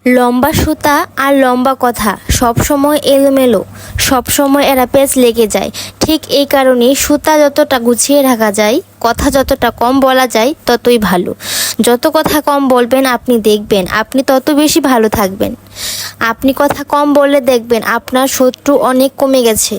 লম্বা সুতা আর লম্বা কথা সবসময় এলোমেলো, সবসময় এরা পেঁচ লেগে যায়। ঠিক এই কারণেই সুতা যতটা গুছিয়ে রাখা যায়, কথা যতটা কম বলা যায় ততই ভালো। যত কথা কম বলবেন আপনি দেখবেন আপনি তত বেশি ভালো থাকবেন। আপনি কথা কম বললে দেখবেন আপনার শত্রু অনেক কমে গেছে।